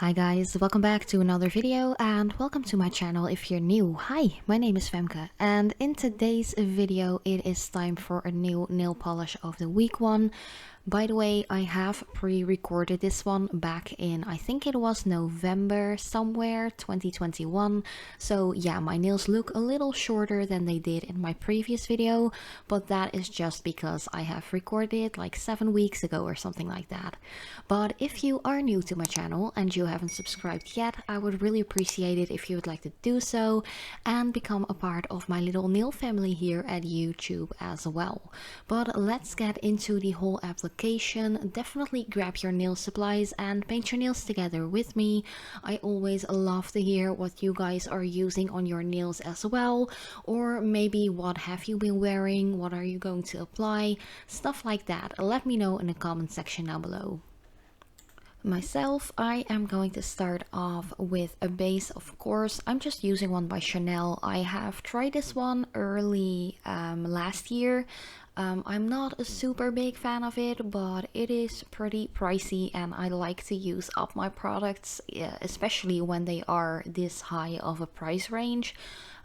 Hi guys, welcome back to another video and welcome to my channel if you're new. Hi, my name is Femke and in today's video it is time for a new nail polish of the week one. By the way, I have pre-recorded this one back in, I think it was November somewhere, 2021. So yeah, my nails look a little shorter than they did in my previous video, but that is just because I have recorded like 7 weeks ago or something like that. But if you are new to my channel and you haven't subscribed yet, I would really appreciate it if you would like to do so and become a part of my little nail family here at YouTube as well. But let's get into the whole application. Definitely grab your nail supplies and paint your nails together with me. I always love to hear what you guys are using on your nails as well, or maybe what have you been wearing, what are you going to apply, stuff like that. Let me know in the comment section down below. Myself, I am going to start off with a base. Of course, I'm just using one by Chanel. I have tried this one early last year. I'm not a super big fan of it, but it is pretty pricey and I like to use up my products, especially when they are this high of a price range.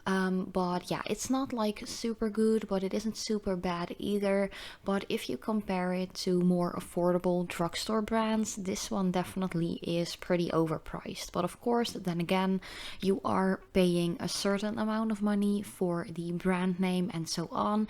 But yeah, it's not like super good, but it isn't super bad either. But if you compare it to more affordable drugstore brands, this one definitely is pretty overpriced. But of course, then again, you are paying a certain amount of money for the brand name and so on.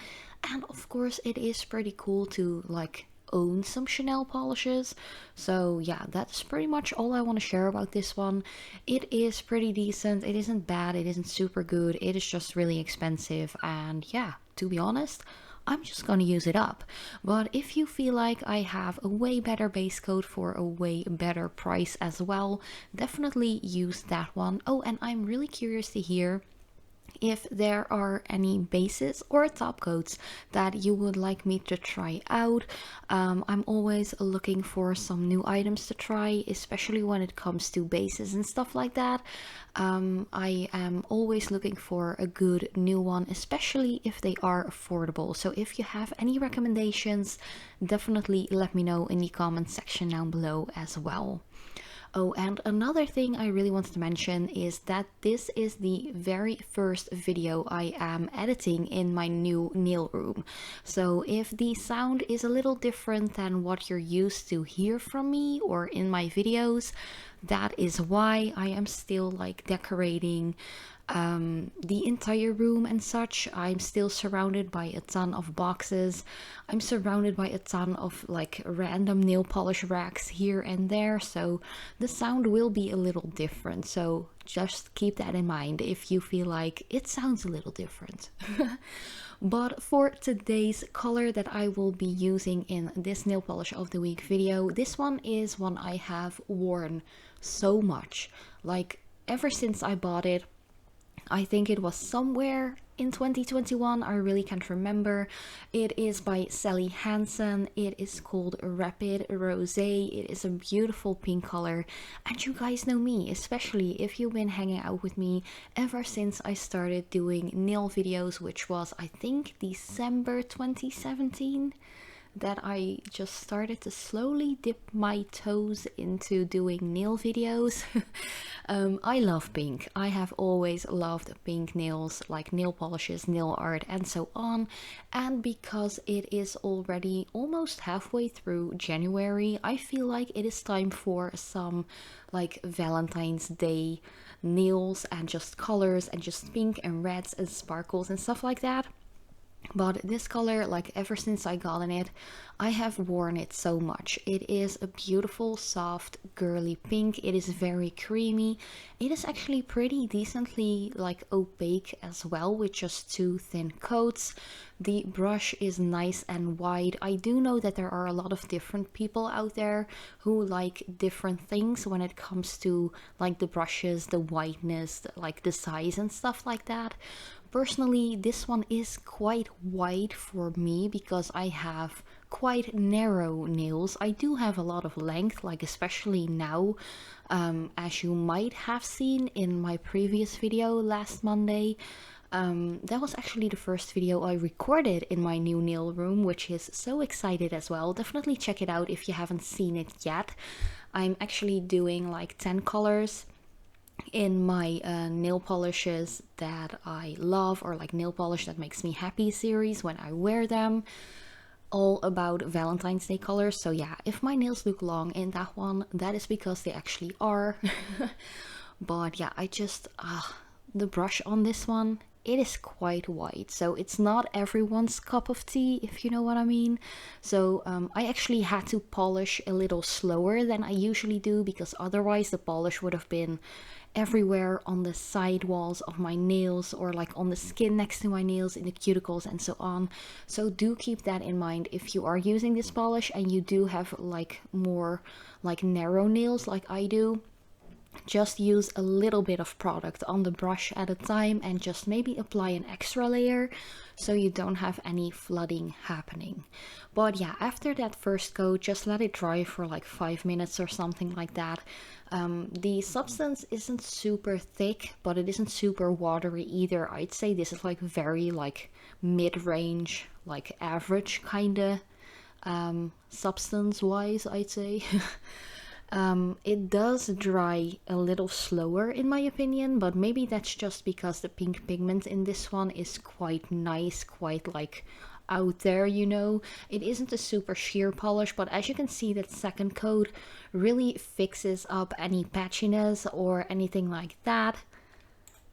And of course, it is pretty cool to like own some Chanel polishes. So yeah, that's pretty much all I want to share about this one. It is pretty decent, it isn't bad, it isn't super good, it is just really expensive, and yeah, to be honest, I'm just gonna use it up. But if you feel like I have a way better base coat for a way better price as well, definitely use that one. Oh, and I'm really curious to hear if there are any bases or top coats that you would like me to try out. I'm always looking for some new items to try, especially when it comes to bases and stuff like that. I am always looking for a good new one, especially if they are affordable. So if you have any recommendations, definitely let me know in the comment section down below as well. Oh, and another thing I really wanted to mention is that this is the very first video I am editing in my new nail room. So if the sound is a little different than what you're used to hear from me or in my videos, that is why. I am still like decorating the entire room and such. I'm still surrounded by a ton of boxes. I'm surrounded by a ton of like random nail polish racks here and there, so the sound will be a little different. So just keep that in mind if you feel like it sounds a little different. But for today's color that I will be using in this nail polish of the week video, this one is one I have worn so much. Like ever since I bought it, I think it was somewhere in 2021, I really can't remember. It is by Sally Hansen. It is called Rapid Rosé. It is a beautiful pink color, and you guys know me, especially if you've been hanging out with me ever since I started doing nail videos, which was I think December 2017. That I just started to slowly dip my toes into doing nail videos. I love pink. I have always loved pink nails, like nail polishes, nail art, and so on. And because it is already almost halfway through January, I feel like it is time for some like Valentine's Day nails and just colors and just pink and reds and sparkles and stuff like that. But this color, like ever since I gotten it, I have worn it so much. It is a beautiful, soft, girly pink. It is very creamy. It is actually pretty decently like opaque as well, with just 2 thin coats. The brush is nice and wide. I do know that there are a lot of different people out there who like different things when it comes to like the brushes, the whiteness, like the size and stuff like that. Personally, this one is quite wide for me because I have quite narrow nails. I do have a lot of length, like especially now, as you might have seen in my previous video last Monday. That was actually the first video I recorded in my new nail room, which is so excited as well. Definitely check it out if you haven't seen it yet. I'm actually doing like 10 colors in my nail polishes that I love, or like nail polish that makes me happy series when I wear them. All about Valentine's Day colors. So yeah, if my nails look long in that one, that is because they actually are. But yeah, I just the brush on this one, it is quite white, so it's not everyone's cup of tea, if you know what I mean. So I actually had to polish a little slower than I usually do, because otherwise the polish would have been everywhere on the side walls of my nails, or like on the skin next to my nails, in the cuticles and so on. So do keep that in mind if you are using this polish and you do have like more like narrow nails like I do. Just use a little bit of product on the brush at a time, and just maybe apply an extra layer so you don't have any flooding happening. But yeah, after that first coat, just let it dry for like 5 minutes or something like that. The substance isn't super thick, but it isn't super watery either. I'd say this is like very like mid-range, like average kind of substance wise, I'd say. It does dry a little slower in my opinion, but maybe that's just because the pink pigment in this one is quite nice, quite like out there, you know. It isn't a super sheer polish, but as you can see, that second coat really fixes up any patchiness or anything like that.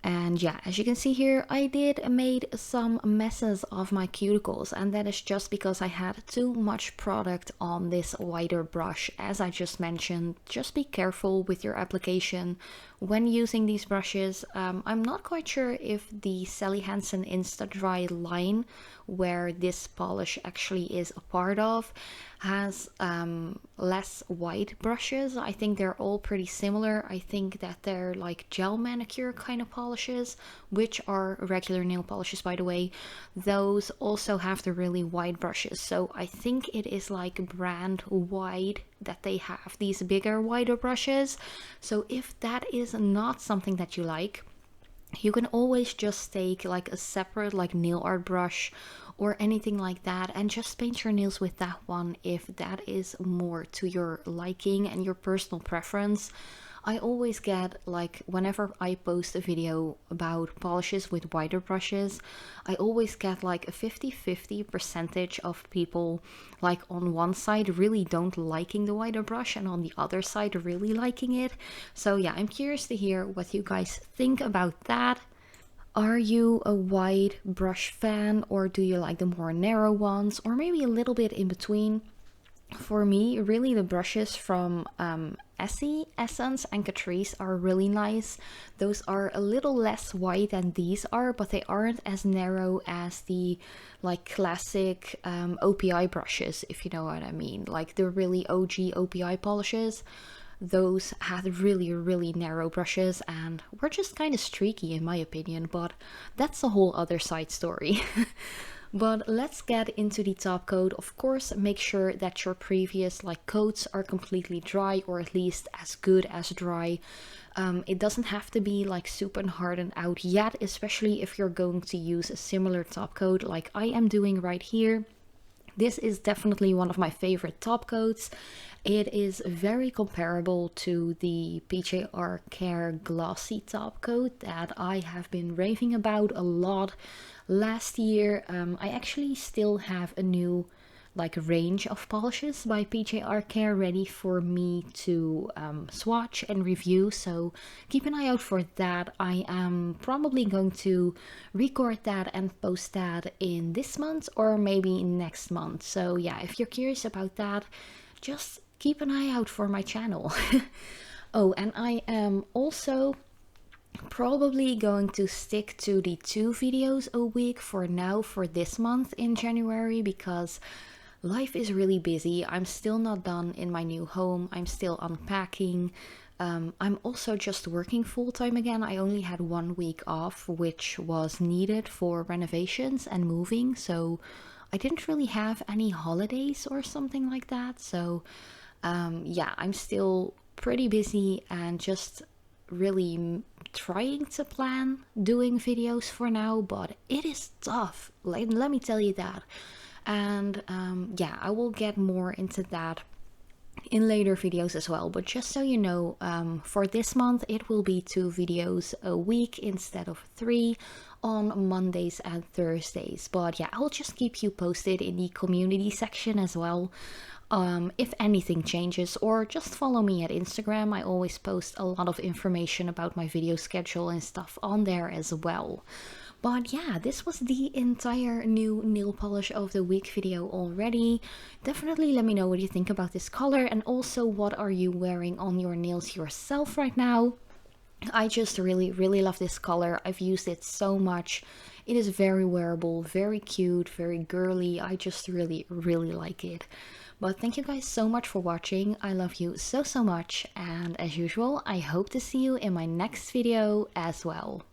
And yeah, as you can see here, I did made some messes of my cuticles, and that is just because I had too much product on this wider brush. As I just mentioned, just be careful with your application when using these brushes. I'm not quite sure if the Sally Hansen Instadry line, where this polish actually is a part of, has less white brushes. I think they're all pretty similar. I think that they're like gel manicure kind of polishes, which are regular nail polishes, by the way. Those also have the really wide brushes, so I think it is like brand wide that they have these bigger, wider brushes. So if that is not something that you like, you can always just take like a separate like nail art brush or anything like that, and just paint your nails with that one if that is more to your liking and your personal preference. I always get, like, whenever I post a video about polishes with wider brushes, I always get like a 50-50 percentage of people, like on one side really don't liking the wider brush, and on the other side really liking it. So yeah, I'm curious to hear what you guys think about that. Are you a wide brush fan, or do you like the more narrow ones, or maybe a little bit in between? For me, really the brushes from Essie, Essence and Catrice are really nice. Those are a little less wide than these are, but they aren't as narrow as the like classic OPI brushes, if you know what I mean. Like the really OG OPI polishes. Those had really narrow brushes and were just kind of streaky in my opinion, but that's a whole other side story. But let's get into the top coat. Of course, make sure that your previous like coats are completely dry, or at least as good as dry. It doesn't have to be like super hardened out yet, especially if you're going to use a similar top coat like I am doing right here. This is definitely one of my favorite top coats. It is very comparable to the PJR Care glossy top coat that I have been raving about a lot last year. I actually still have a new like range of polishes by PJR Care ready for me to swatch and review, so keep an eye out for that. I am probably going to record that and post that in this month or maybe next month. So yeah, if you're curious about that, just keep an eye out for my channel. Oh, and I am also probably going to stick to the 2 videos a week for now for this month in January, because life is really busy. I'm still not done in my new home. I'm still unpacking. I'm also just working full-time again. I only had 1 week off, which was needed for renovations and moving, so I didn't really have any holidays or something like that. So yeah, I'm still pretty busy and just really trying to plan doing videos for now, but it is tough, like, let me tell you that. And yeah, I will get more into that in later videos as well. But just so you know, for this month it will be 2 videos a week instead of 3 on Mondays and Thursdays. But yeah, I'll just keep you posted in the community section as well, if anything changes, or just follow me at Instagram. I always post a lot of information about my video schedule and stuff on there as well. But yeah, this was the entire new nail polish of the week video already. Definitely let me know what you think about this color, and also what are you wearing on your nails yourself right now. I just really love this color. I've used it so much. It is very wearable, very cute, very girly. I just really like it. But thank you guys so much for watching. I love you so much, and as usual, I hope to see you in my next video as well.